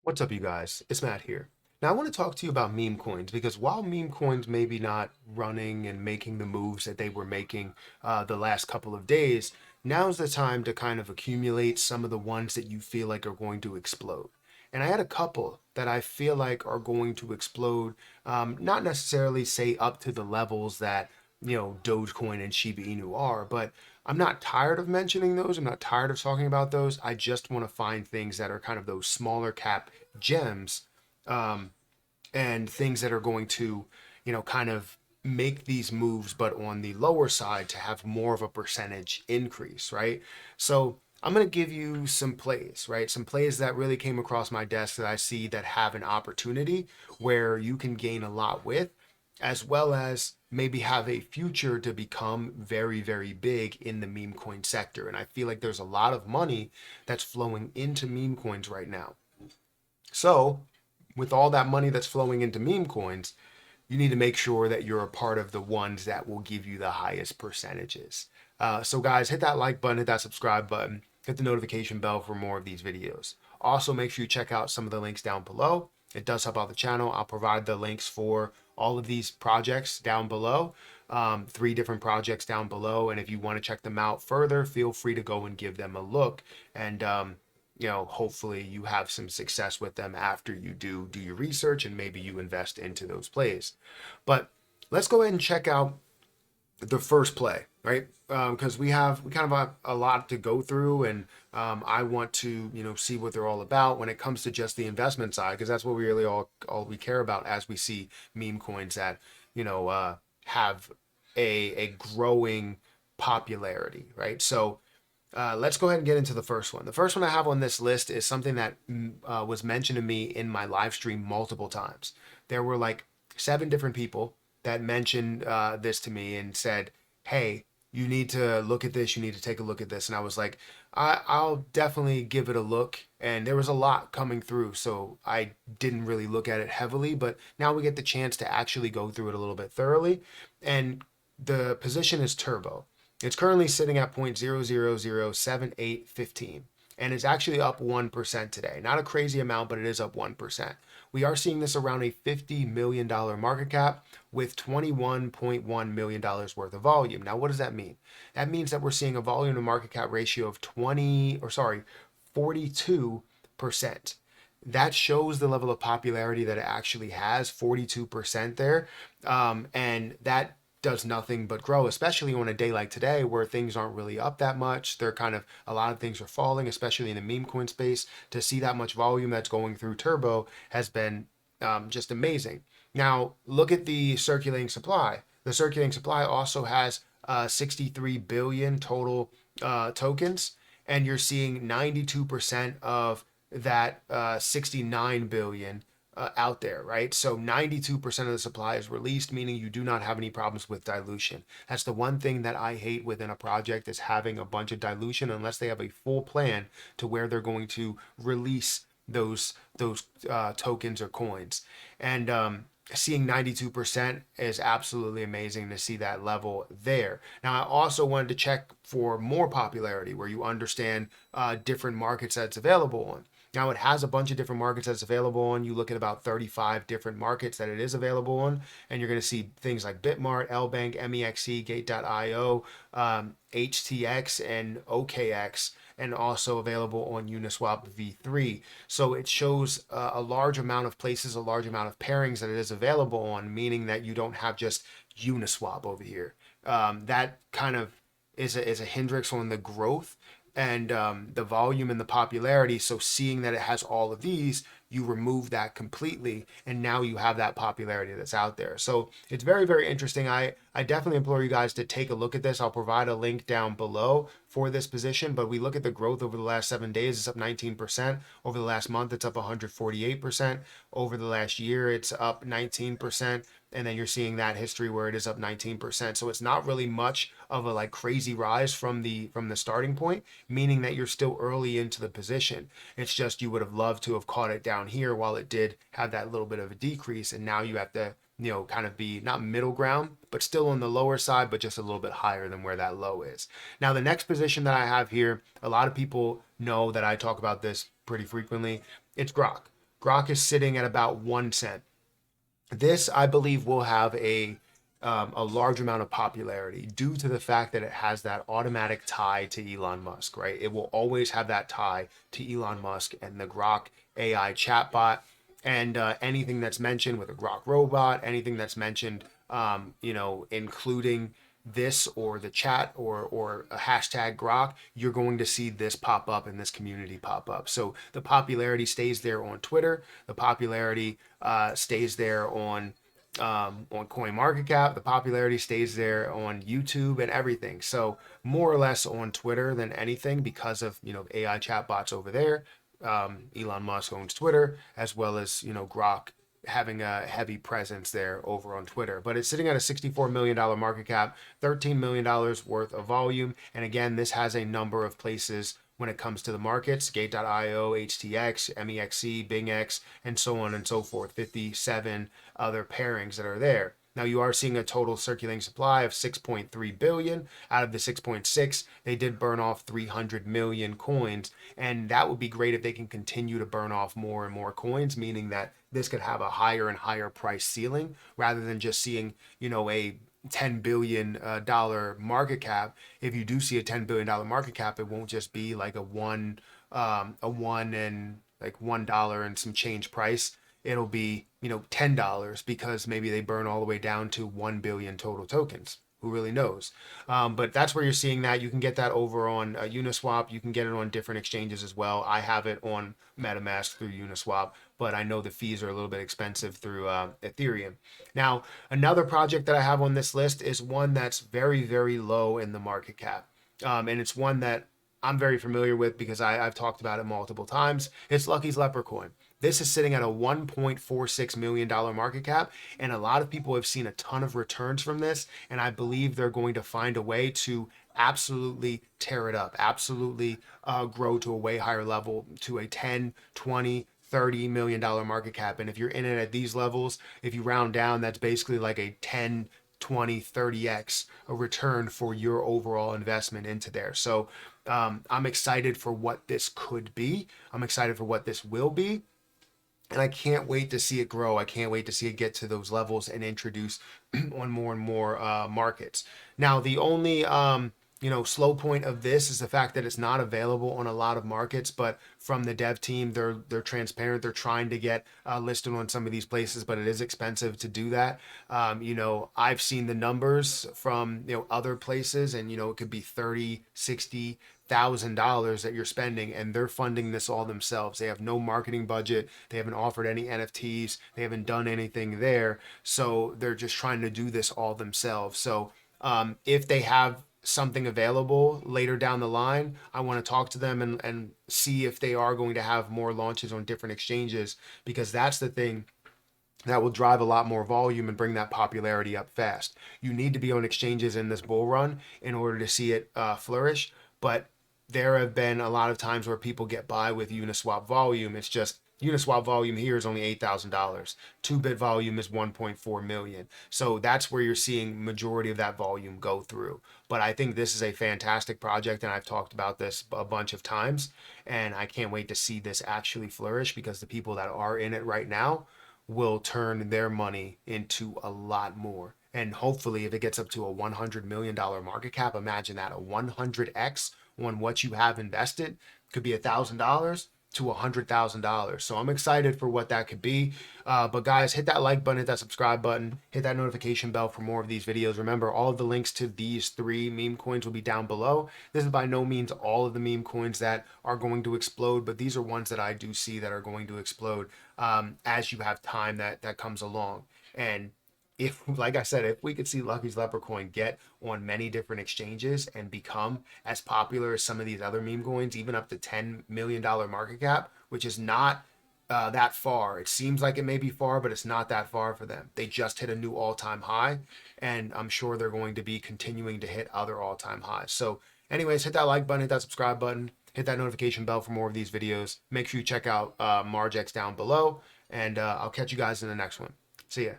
What's up, you guys? It's Matt here. Now, I want to talk to you about meme coins because while meme coins may be not running and making the moves that they were making the last couple of days, now's the time to kind of accumulate some of the ones that you feel like are going to explode. And I had a couple that I feel like are going to explode, not necessarily say up to the levels that, Dogecoin and Shiba Inu are, but I'm not tired of mentioning those. I'm not tired of talking about those. I just want to find things that are kind of those smaller cap gems, um, and things that are going to, kind of make these moves, but on the lower side to have more of a percentage increase, right? So I'm going to give you some plays, right? Some plays that really came across my desk that I see that have an opportunity where you can gain a lot with, as well as maybe have a future to become very, very big in the meme coin sector. And I feel like there's a lot of money that's flowing into meme coins right now. So, with all that money that's flowing into meme coins, you need to make sure that you're a part of the ones that will give you the highest percentages. So, guys, hit that like button, hit that subscribe button, hit the notification bell for more of these videos. Also, make sure you check out some of the links down below. It does help out the channel. I'll provide the links for all of these projects down below, 3 different projects down below. And if you want to check them out further, feel free to go and give them a look. And hopefully you have some success with them after you do your research and maybe you invest into those plays. But let's go ahead and check out the first play, right? Because we kind of have a lot to go through, and I want to see what they're all about when it comes to just the investment side, because that's what we really all we care about as we see meme coins that have a growing popularity, right? So let's go ahead and get into the first one. The first one I have on this list is something that was mentioned to me in my live stream multiple times. There were like 7 different people that mentioned this to me and said, "Hey, you need to look at this. You need to take a look at this." And I was like, I'll definitely give it a look. And there was a lot coming through, so I didn't really look at it heavily. But now we get the chance to actually go through it a little bit thoroughly. And the position is turbo. It's currently sitting at 0.0007815, and it's actually up 1% today. Not a crazy amount, but it is up 1%. We are seeing this around a $50 million market cap with $21.1 million worth of volume. Now, what does that mean? That means that we're seeing a volume to market cap ratio of 42%. That shows the level of popularity that it actually has, 42% there. And that does nothing but grow, especially on a day like today where things aren't really up that much. They're kind of, a lot of things are falling, especially in the meme coin space. To see that much volume that's going through turbo has been just amazing. Now, look at the circulating supply. The circulating supply also has 63 billion total tokens, and you're seeing 92% of that 69 billion out there, right? So 92% of the supply is released, meaning you do not have any problems with dilution. That's the one thing that I hate within a project, is having a bunch of dilution unless they have a full plan to where they're going to release those tokens or coins. And seeing 92% is absolutely amazing to see that level there. Now, I also wanted to check for more popularity where you understand different markets that's available on. Now, it has a bunch of different markets that's available on. You look at about 35 different markets that it is available on, and you're going to see things like Bitmart, LBank, MEXC, Gate.io, HTX, and OKX, and also available on Uniswap v3. So it shows a large amount of places, a large amount of pairings that it is available on, meaning that you don't have just Uniswap over here. That kind of is a hindrance on the growth and the volume and the popularity. So seeing that it has all of these, you remove that completely, and now you have that popularity that's out there. So it's very, very interesting. I definitely implore you guys to take a look at this. I'll provide a link down below for this position, but we look at the growth over the last 7 days, it's up 19%. Over the last month, it's up 148%. Over the last year, it's up 19%. And then you're seeing that history where it is up 19%. So it's not really much of a like crazy rise from the starting point, meaning that you're still early into the position. It's just you would have loved to have caught it down here while it did have that little bit of a decrease, and now you have to kind of be not middle ground, but still on the lower side, but just a little bit higher than where that low is. Now, the next position that I have here, a lot of people know that I talk about this pretty frequently. It's Grock. Grock is sitting at about 1 cent. This, I believe, will have a large amount of popularity due to the fact that it has that automatic tie to Elon Musk, right? It will always have that tie to Elon Musk and the Grock AI chatbot, and anything that's mentioned with a Grock robot, anything that's mentioned, including this or the chat or a hashtag Grock, you're going to see this pop up and this community pop up. So the popularity stays there on Twitter. The popularity stays there on CoinMarketCap. The popularity stays there on YouTube and everything. So more or less on Twitter than anything because of AI chatbots over there. Elon Musk owns Twitter, as well as Grock having a heavy presence there over on Twitter. But it's sitting at a $64 million market cap, $13 million worth of volume. And again, this has a number of places when it comes to the markets: Gate.io, HTX, MEXC, BingX, and so on and so forth. 57 other pairings that are there. Now you are seeing a total circulating supply of 6.3 billion. Out of the 6.6, they did burn off 300 million coins, and that would be great if they can continue to burn off more and more coins, meaning that this could have a higher and higher price ceiling rather than just seeing, a $10 billion market cap. If you do see a $10 billion market cap, it won't just be like a one and like $1 and some change price. It'll be, $10 because maybe they burn all the way down to 1 billion total tokens. Who really knows? But that's where you're seeing that. You can get that over on Uniswap. You can get it on different exchanges as well. I have it on MetaMask through Uniswap, but I know the fees are a little bit expensive through Ethereum. Now, another project that I have on this list is one that's very, very low in the market cap. And it's one that I'm very familiar with because I've talked about it multiple times. It's Lucky's Leprechaun. This is sitting at a $1.46 million market cap, and a lot of people have seen a ton of returns from this, and I believe they're going to find a way to absolutely tear it up, absolutely grow to a way higher level, to a 10, 20, $30 million market cap. And if you're in it at these levels, if you round down, that's basically like a 10, 20, 30x a return for your overall investment into there. So I'm excited for what this could be. I'm excited for what this will be. And I can't wait to see it grow. I can't wait to see it get to those levels and introduce on more and more markets. Now, the only slow point of this is the fact that it's not available on a lot of markets. But from the dev team, they're transparent. They're trying to get listed on some of these places, but it is expensive to do that. I've seen the numbers from other places, and it could be 30, 60 $1,000 that you're spending, and they're funding this all themselves. They have no marketing budget. They haven't offered any NFTs. They haven't done anything there. So they're just trying to do this all themselves. So if they have something available later down the line, I want to talk to them and see if they are going to have more launches on different exchanges, because that's the thing that will drive a lot more volume and bring that popularity up fast. You need to be on exchanges in this bull run in order to see it flourish. But there have been a lot of times where people get by with Uniswap volume. It's just Uniswap volume here is only $8,000. 2-bit volume is 1.4 million. So that's where you're seeing majority of that volume go through. But I think this is a fantastic project, and I've talked about this a bunch of times, and I can't wait to see this actually flourish, because the people that are in it right now will turn their money into a lot more. And hopefully, if it gets up to a $100 million market cap, imagine that, a 100x on what you have invested. Could be $1,000 to $100,000. So I'm excited for what that could be. But guys, hit that like button, hit that subscribe button, hit that notification bell for more of these videos. Remember, all of the links to these 3 meme coins will be down below. This is by no means all of the meme coins that are going to explode, but these are ones that I do see that are going to explode as you have time that comes along. And if, like I said, if we could see Lucky's Leprechaun get on many different exchanges and become as popular as some of these other meme coins, even up to $10 million market cap, which is not that far. It seems like it may be far, but it's not that far for them. They just hit a new all-time high, and I'm sure they're going to be continuing to hit other all-time highs. So anyways, hit that like button, hit that subscribe button, hit that notification bell for more of these videos. Make sure you check out Margex down below, and I'll catch you guys in the next one. See ya.